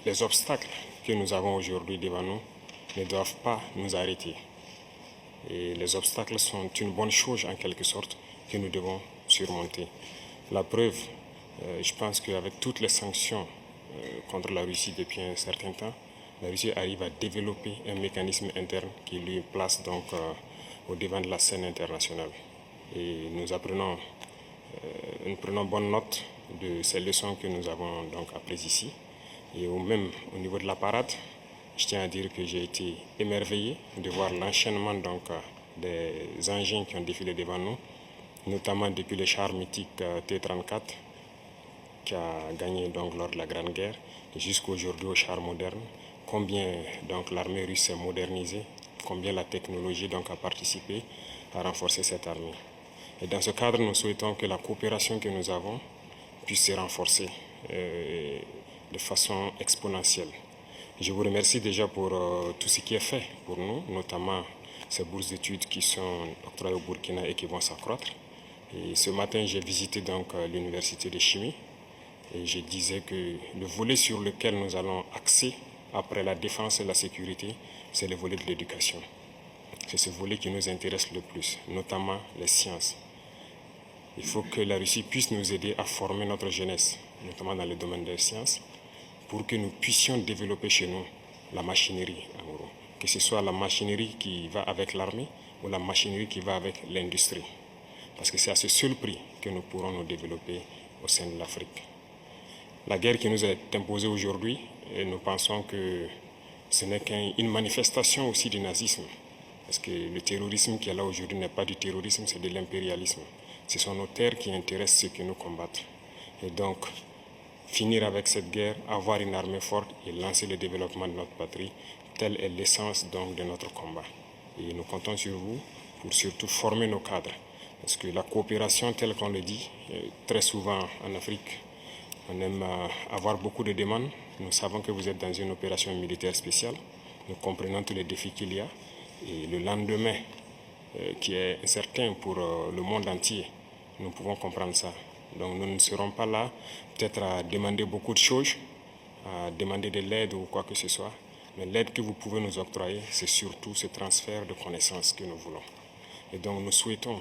les obstacles que nous avons aujourd'hui devant nous ne doivent pas nous arrêter. Et les obstacles sont une bonne chose en quelque sorte que nous devons surmonter. La preuve, je pense qu'avec toutes les sanctions contre la Russie depuis un certain temps, la Russie arrive à développer un mécanisme interne qui lui place donc au devant de la scène internationale. Et nous prenons bonne note de ces leçons que nous avons donc apprises ici. Et même au niveau de la parade, je tiens à dire que j'ai été émerveillé de voir l'enchaînement donc des engins qui ont défilé devant nous, notamment depuis le char mythique T-34 qui a gagné donc lors de la Grande Guerre jusqu'aujourd'hui au char moderne. Combien donc l'armée russe s'est modernisée, combien la technologie donc a participé à renforcer cette armée. Et dans ce cadre, nous souhaitons que la coopération que nous avons puisse se renforcer de façon exponentielle. Je vous remercie déjà pour tout ce qui est fait pour nous, notamment ces bourses d'études qui sont octroyées au Burkina et qui vont s'accroître. Et ce matin, j'ai visité donc l'université de chimie et je disais que le volet sur lequel nous allons axer après la défense et la sécurité, c'est le volet de l'éducation. C'est ce volet qui nous intéresse le plus, notamment les sciences. Il faut que la Russie puisse nous aider à former notre jeunesse, notamment dans le domaine des sciences, pour que nous puissions développer chez nous la machinerie, en gros. Que ce soit la machinerie qui va avec l'armée ou la machinerie qui va avec l'industrie. Parce que c'est à ce seul prix que nous pourrons nous développer au sein de l'Afrique. La guerre qui nous est imposée aujourd'hui, nous pensons que ce n'est qu'une manifestation aussi du nazisme. Parce que le terrorisme qui est là aujourd'hui n'est pas du terrorisme, c'est de l'impérialisme. Ce sont nos terres qui intéressent ceux qui nous combattent. Et donc, finir avec cette guerre, avoir une armée forte et lancer le développement de notre patrie, telle est l'essence donc de notre combat. Et nous comptons sur vous pour surtout former nos cadres. Parce que la coopération, telle qu'on le dit, très souvent en Afrique, on aime avoir beaucoup de demandes. Nous savons que vous êtes dans une opération militaire spéciale. Nous comprenons tous les défis qu'il y a. Et le lendemain, qui est incertain pour le monde entier, nous pouvons comprendre ça. Donc nous ne serons pas là peut-être à demander beaucoup de choses, à demander de l'aide ou quoi que ce soit. Mais l'aide que vous pouvez nous octroyer, c'est surtout ce transfert de connaissances que nous voulons. Et donc nous souhaitons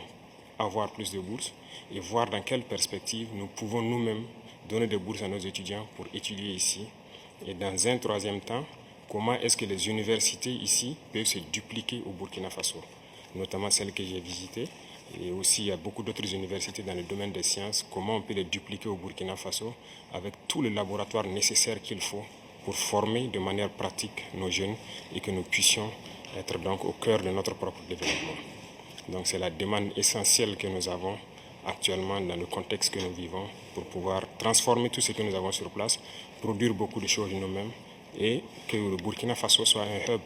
avoir plus de bourses et voir dans quelle perspective nous pouvons nous-mêmes donner des bourses à nos étudiants pour étudier ici. Et dans un troisième temps, comment est-ce que les universités ici peuvent se dupliquer au Burkina Faso, notamment celles que j'ai visitées. Et aussi, il y a beaucoup d'autres universités dans le domaine des sciences. Comment on peut les dupliquer au Burkina Faso avec tous les laboratoires nécessaires qu'il faut pour former de manière pratique nos jeunes et que nous puissions être donc au cœur de notre propre développement. Donc c'est la demande essentielle que nous avons actuellement dans le contexte que nous vivons pour pouvoir transformer tout ce que nous avons sur place, produire beaucoup de choses nous-mêmes et que le Burkina Faso soit un hub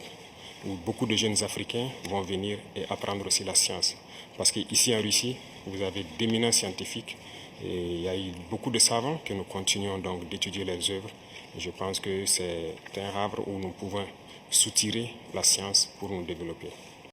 où beaucoup de jeunes Africains vont venir et apprendre aussi la science. Parce qu'ici en Russie, vous avez d'éminents scientifiques et il y a eu beaucoup de savants que nous continuons donc d'étudier leurs œuvres. Et je pense que c'est un havre où nous pouvons soutirer la science pour nous développer.